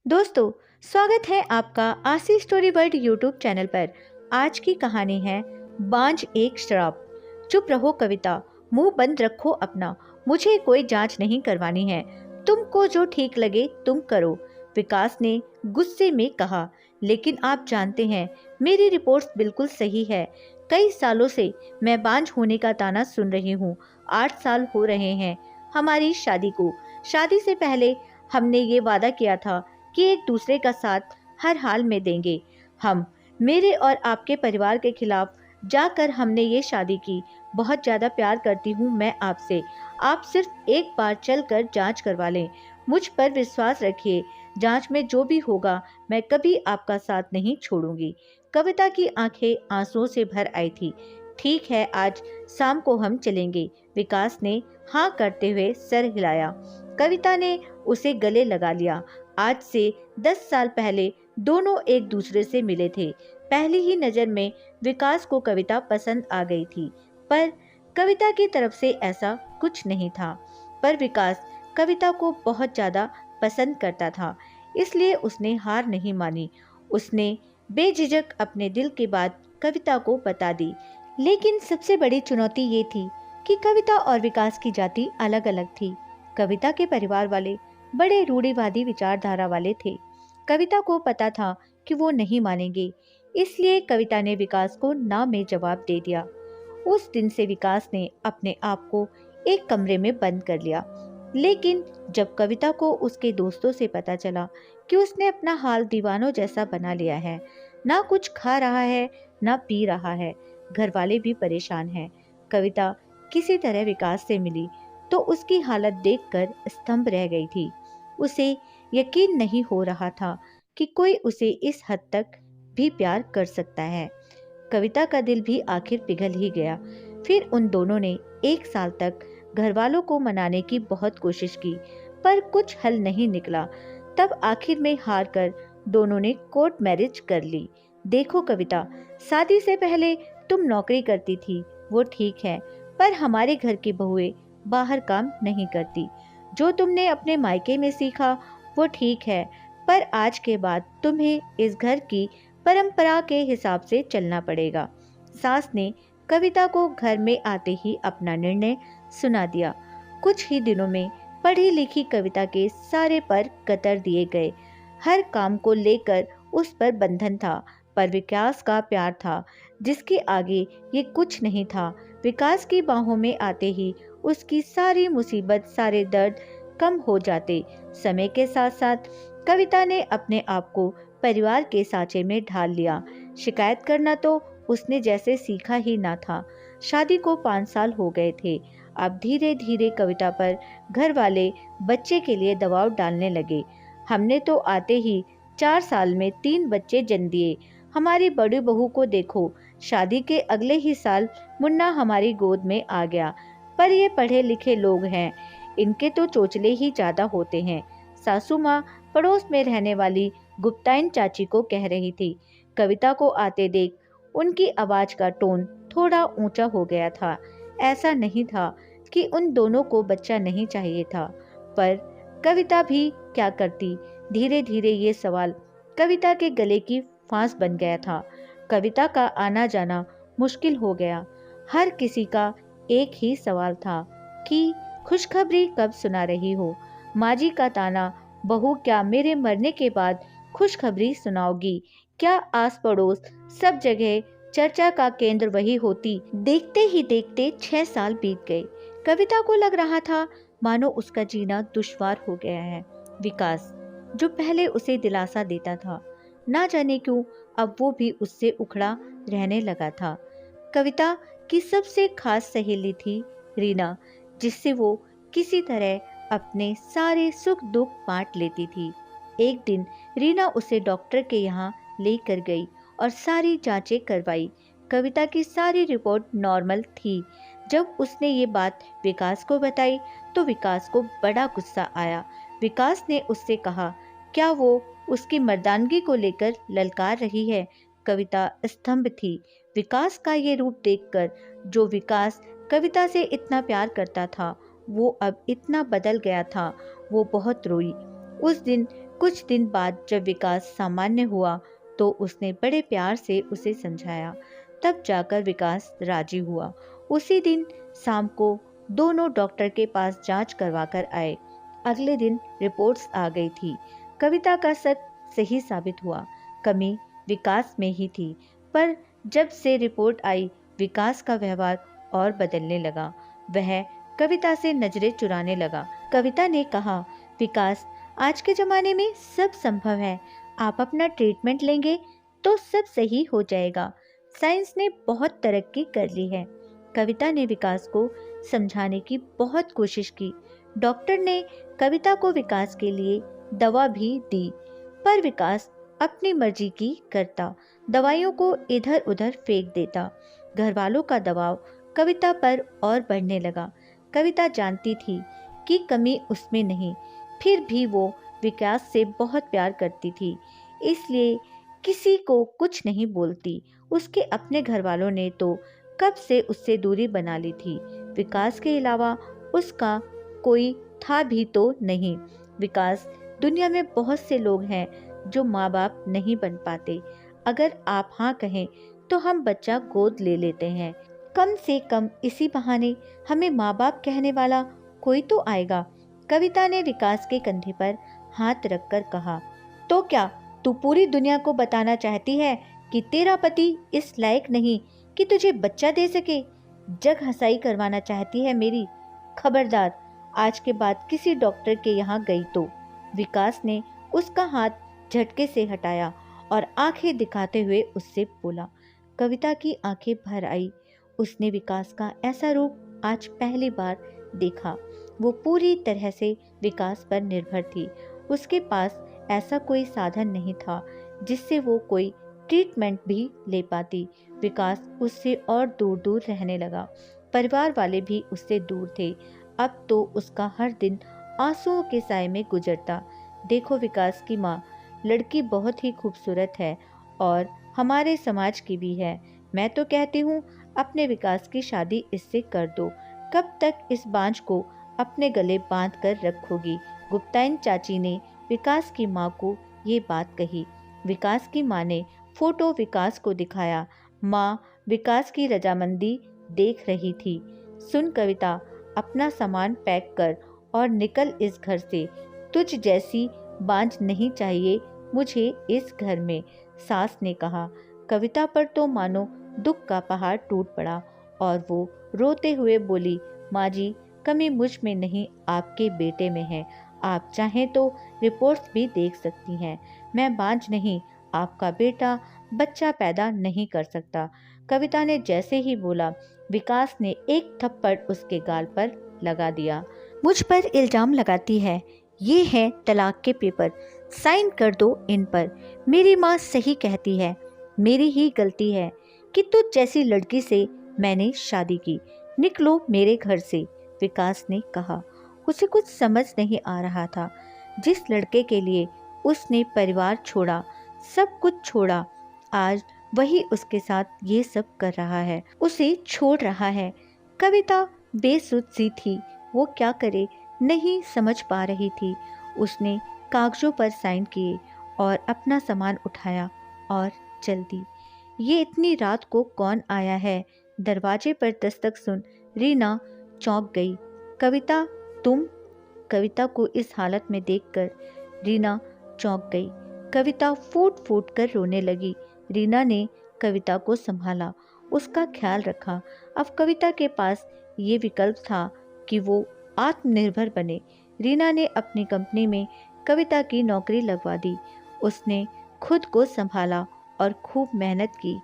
दोस्तों, स्वागत है आपका आशी स्टोरी वर्ल्ड यूट्यूब चैनल पर। आज की कहानी है बांझ एक श्राप। चुप रहो कविता, मुंह बंद रखो अपना। मुझे कोई जांच नहीं करवानी है। तुमको जो ठीक लगे तुम करो, विकास ने गुस्से में कहा। लेकिन आप जानते हैं मेरी रिपोर्ट्स बिल्कुल सही है। कई सालों से मैं बांझ होने का ताना सुन रही हूँ। 8 साल हो रहे हैं हमारी शादी को। शादी से पहले हमने ये वादा किया था कि एक दूसरे का साथ हर हाल में देंगे। हम, मेरे और आपके परिवार के खिलाफ जाकर हमने ये शादी की। बहुत ज़्यादा प्यार करती हूँ मैं आपसे। आप सिर्फ एक बार चलकर जांच करवा लें। मुझ पर विश्वास रखिए। जांच में जो भी होगा मैं कभी आपका साथ नहीं छोड़ूंगी। कविता की आंखें आंसुओं से भर आई थी। ठीक है, आज शाम को हम चलेंगे, विकास ने हाँ करते हुए सर हिलाया। कविता ने उसे गले लगा लिया। आज से 10 साल पहले दोनों एक दूसरे से मिले थे। पहली ही नज़र में विकास को कविता पसंद आ गई थी, पर कविता की तरफ से ऐसा कुछ नहीं था। पर विकास कविता को बहुत ज़्यादा पसंद करता था, इसलिए उसने हार नहीं मानी। उसने बेझिझक अपने दिल की बात कविता को बता दी। लेकिन सबसे बड़ी चुनौती ये थी कि कविता और विकास की जाति अलग अलग थी। कविता के परिवार वाले बड़े रूढ़िवादी विचारधारा वाले थे। कविता को पता था कि वो नहीं मानेंगे, इसलिए कविता ने विकास को ना में जवाब दे दिया। उस दिन से विकास ने अपने आप को एक कमरे में बंद कर लिया। लेकिन जब कविता को उसके दोस्तों से पता चला कि उसने अपना हाल दीवानों जैसा बना लिया है, ना कुछ खा रहा है ना पी रहा है, घर वाले भी परेशान हैं, कविता किसी तरह विकास से मिली तो उसकी हालत देखकर स्तंभ रह गई थी। उसे यकीन नहीं हो रहा था कि कोई उसे इस हद तक भी प्यार कर सकता है। कविता का दिल भी आखिर पिघल ही गया। फिर उन दोनों ने 1 साल तक घर वालों को मनाने की बहुत कोशिश की, पर कुछ हल नहीं निकला। तब आखिर में हार कर दोनों ने कोर्ट मैरिज कर ली। देखो कविता, शादी से पहले तुम नौकरी करती थी, वो ठीक है, पर हमारे घर की बहुएं बाहर काम नहीं करती। जो तुमने अपने मायके में सीखा वो ठीक है, पर आज के बाद तुम्हें इस घर की परंपरा के हिसाब से चलना पड़ेगा। सास ने कविता को घर में आते ही अपना निर्णय सुना दिया। कुछ ही दिनों में पढ़ी लिखी कविता के सारे पर कतर दिए गए। हर काम को लेकर उस पर बंधन था, पर विकास का प्यार था जिसके आगे ये कुछ नहीं था। विकास की बाहों में आते ही उसकी सारी मुसीबत, सारे दर्द कम हो जाते। समय के साथ साथ कविता ने अपने आप को परिवार के सांचे में ढाल लिया। शिकायत करना तो उसने जैसे सीखा ही ना था। शादी को 5 साल हो गए थे। अब धीरे धीरे कविता पर घर वाले बच्चे के लिए दबाव डालने लगे। हमने तो आते ही 4 साल में 3 बच्चे जन्म दिए। हमारी बड़ी बहू को देखो, शादी के अगले ही साल मुन्ना हमारी गोद में आ गया। पर ये पढ़े लिखे लोग हैं, इनके तो चोचले ही ज्यादा होते हैं। सासू माँ पड़ोस में रहने वाली गुप्ताइन चाची को कह रही थी। कविता को आते देख उनकी आवाज का टोन थोड़ा ऊंचा हो गया था। ऐसा नहीं था कि उन दोनों को बच्चा नहीं चाहिए था, पर कविता भी क्या करती। धीरे धीरे ये सवाल कविता के गले की फांस बन गया था। कविता का आना जाना मुश्किल हो गया। हर किसी का एक ही सवाल था कि खुशखबरी कब सुना रही हो। माँ जी का ताना, बहू क्या मेरे मरने के बाद खुशखबरी सुनाओगी? क्या आस पड़ोस सब जगह चर्चा का केंद्र वही होती। देखते ही देखते 6 साल बीत गए। कविता को लग रहा था मानो उसका जीना दुश्वार हो गया है। विकास, जो पहले उसे दिलासा देता था, ना जाने क्यों अब वो भी उससे उखड़ा रहने लगा था। कविता की सबसे खास सहेली थी रीना, जिससे वो किसी तरह अपने सारे सुख दुख बांट लेती थी। एक दिन रीना उसे डॉक्टर के यहाँ लेकर गई और सारी जांचें करवाई। कविता की सारी रिपोर्ट नॉर्मल थी। जब उसने ये बात विकास को बताई तो विकास को बड़ा गुस्सा आया। विकास ने उससे कहा, क्या वो उसकी मर्दानगी को लेकर ललकार रही है? कविता स्तंभ थी। विकास का ये रूप देखकर, जो विकास कविता से इतना प्यार करता था, वो अब इतना बदल गया था। वो बहुत रोई। उस दिन कुछ दिन बाद जब विकास सामान्य हुआ तो उसने बड़े प्यार से उसे समझाया। तब जाकर विकास राजी हुआ। उसी दिन शाम को दोनों डॉक्टर के पास जांच करवाकर आए। अगले दिन रिपोर्ट्स आ गई थी। कविता का शक सही साबित हुआ। कमी विकास में ही थी। पर जब से रिपोर्ट आई, विकास का व्यवहार और बदलने लगा। वह कविता से नजरें चुराने लगा। कविता ने कहा, विकास, आज के जमाने में सब संभव है। आप अपना ट्रीटमेंट लेंगे तो सब सही हो जाएगा। साइंस ने बहुत तरक्की कर ली है। कविता ने विकास को समझाने की बहुत कोशिश की। डॉक्टर ने कविता को विकास के लिए दवा भी दी, पर विकास अपनी मर्जी की करता, दवाइयों को इधर उधर फेंक देता। घर वालों का दबाव कविता पर और बढ़ने लगा। कविता जानती थी कि कमी उसमें नहीं, फिर भी वो विकास से बहुत प्यार करती थी, इसलिए किसी को कुछ नहीं बोलती। उसके अपने घर वालों ने तो कब से उससे दूरी बना ली थी। विकास के अलावा उसका कोई था भी तो नहीं। विकास, दुनिया में बहुत से लोग हैं जो माँ बाप नहीं बन पाते। अगर आप हाँ कहें तो हम बच्चा गोद ले लेते हैं। कम से कम इसी बहाने हमें माँ बाप कहने वाला कोई तो आएगा। कविता ने विकास के कंधे पर हाथ रखकर कहा, तो क्या तू पूरी दुनिया को बताना चाहती है कि तेरा पति इस लायक नहीं कि तुझे बच्चा दे सके? जग हंसाई करवाना चाहती है मेरी? खबरदार, आज के बाद किसी डॉक्टर के यहाँ गई तो। विकास ने उसका हाथ झटके से हटाया और आंखें दिखाते हुए उससे बोला। कविता की आंखें भर आई। उसने विकास का ऐसा रूप आज पहली बार देखा। वो पूरी तरह से विकास पर निर्भर थी। उसके पास ऐसा कोई साधन नहीं था जिससे वो कोई ट्रीटमेंट भी ले पाती। विकास उससे और दूर दूर रहने लगा। परिवार वाले भी उससे दूर थे। अब तो उसका हर दिन आंसुओं के साए में गुजरता। देखो विकास की माँ, लड़की बहुत ही खूबसूरत है और हमारे समाज की भी है। मैं तो कहती हूँ अपने विकास की शादी इससे कर दो। कब तक इस बांझ को अपने गले बांध कर रखोगी? गुप्ताइन चाची ने विकास की माँ को ये बात कही। विकास की माँ ने फोटो विकास को दिखाया। माँ विकास की रजामंदी देख रही थी। सुन कविता, अपना सामान पैक कर और निकल इस घर से। तुझ जैसी बांझ नहीं चाहिए मुझे इस घर में, सास ने कहा। कविता पर तो मानो दुख का पहाड़ टूट पड़ा और वो रोते हुए बोली, माँ जी, कमी मुझ में नहीं आपके बेटे में है। आप चाहें तो रिपोर्ट्स भी देख सकती हैं। मैं बांझ नहीं, आपका बेटा बच्चा पैदा नहीं कर सकता। कविता ने जैसे ही बोला, विकास ने एक थप्पड़ उसके गाल पर लगा दिया। मुझ पर इल्जाम लगाती है? ये है तलाक के पेपर, साइन कर दो इन पर। मेरी माँ सही कहती है, मेरी ही गलती है कि तुझ जैसी लड़की से मैंने शादी की। निकलो मेरे घर से, विकास ने कहा। उसे कुछ समझ नहीं आ रहा था। जिस लड़के के लिए उसने परिवार छोड़ा, सब कुछ छोड़ा, आज वही उसके साथ ये सब कर रहा है, उसे छोड़ रहा है। कविता बेसुध सी थी। वो क्या करे, नहीं समझ पा रही थी। उसने कागजों पर साइन किए और अपना सामान उठाया और चल दी। ये इतनी रात को कौन आया है? दरवाजे पर दस्तक सुन रीना चौंक गई। कविता, तुम? कविता को इस हालत में देखकर रीना चौंक गई। कविता फूट फूट कर रोने लगी। रीना ने कविता को संभाला, उसका ख्याल रखा। अब कविता के पास ये विकल्प था कि वो आत्मनिर्भर बने। रीना ने अपनी कंपनी में कविता की नौकरी लगवा दी। उसने खुद को संभाला और खूब मेहनत की।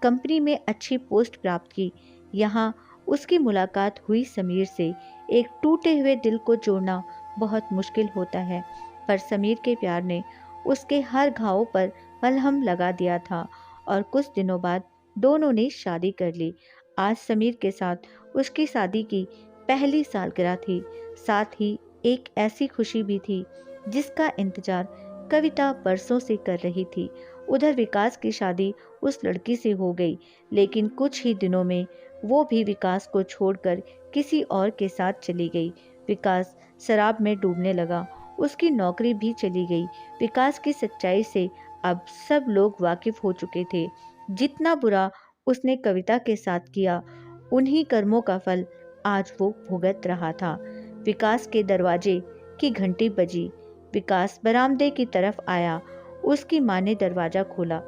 कंपनी में अच्छी पोस्ट प्राप्त की। यहाँ उसकी मुलाकात हुई समीर से। एक टूटे हुए दिल को जोड़ना बहुत मुश्किल होता है, पर समीर के प्यार ने उसके हर घावों पर मलहम लगा दिया था और कुछ दिनों बाद दोनों ने शादी कर ली। आज समीर के साथ उसकी शादी की पहली सालगिरह थी। साथ ही एक ऐसी खुशी भी थी जिसका इंतजार कविता बरसों से कर रही थी। उधर विकास की शादी उस लड़की से हो गई, लेकिन कुछ ही दिनों में वो भी विकास को छोड़कर किसी और के साथ चली गई। विकास शराब में डूबने लगा उसकी नौकरी भी चली गई। विकास की सच्चाई से अब सब लोग वाकिफ हो चुके थे। जितना बुरा उसने कविता के साथ किया, उन्हीं कर्मों का फल आज वो भुगत रहा था। विकास के दरवाजे की घंटी बजी। विकास बरामदे की तरफ आया। उसकी माँ ने दरवाजा खोला।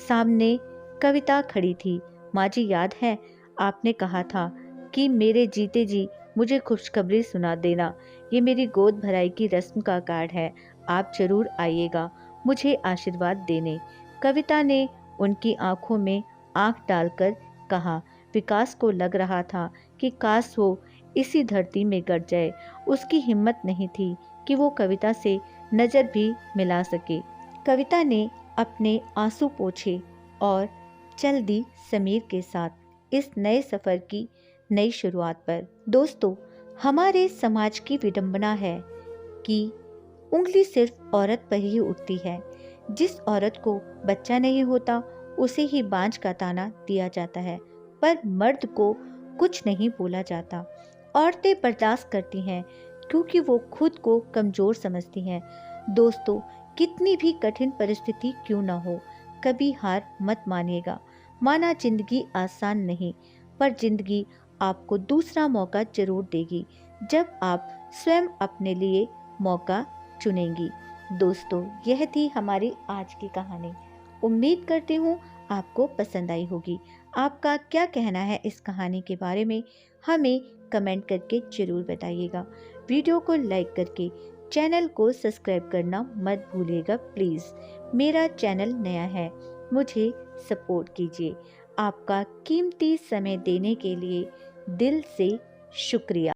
सामने कविता खड़ी थी। माँ जी, याद है आपने कहा था कि मेरे जीते जी मुझे खुशखबरी सुना देना। ये मेरी गोद भराई की रस्म का कार्ड है। आप जरूर आइएगा मुझे आशीर्वाद देने। कविता ने उनकी आंखों में आंख डालकर कहा। विकास को लग रहा था कि काश वो इसी धरती में गड़ जाए। उसकी हिम्मत नहीं थी कि वो कविता से नजर भी मिला सके। कविता ने अपने आंसू पोंछे और चल दी समीर के साथ इस नए सफर की नई शुरुआत पर। दोस्तों, हमारे समाज की विडंबना है कि उंगली सिर्फ औरत पर ही उठती है। जिस औरत को बच्चा नहीं होता उसे ही बांझ का ताना दिया जाता है, पर मर्द को कुछ नहीं बोला जाता। औरतें बर्दाश्त करती हैं क्योंकि वो खुद को कमजोर समझती हैं। दोस्तों, कितनी भी कठिन परिस्थिति क्यों न हो, कभी हार मत मानिएगा। माना जिंदगी आसान नहीं, पर जिंदगी आपको दूसरा मौका जरूर देगी जब आप स्वयं अपने लिए मौका चुनेंगी। दोस्तों, यह थी हमारी आज की कहानी। उम्मीद करती हूँ आपको पसंद आई होगी। आपका क्या कहना है इस कहानी के बारे में, हमें कमेंट करके जरूर बताइएगा। वीडियो को लाइक करके चैनल को सब्सक्राइब करना मत भूलिएगा प्लीज़। मेरा चैनल नया है, मुझे सपोर्ट कीजिए। आपका कीमती समय देने के लिए दिल से शुक्रिया।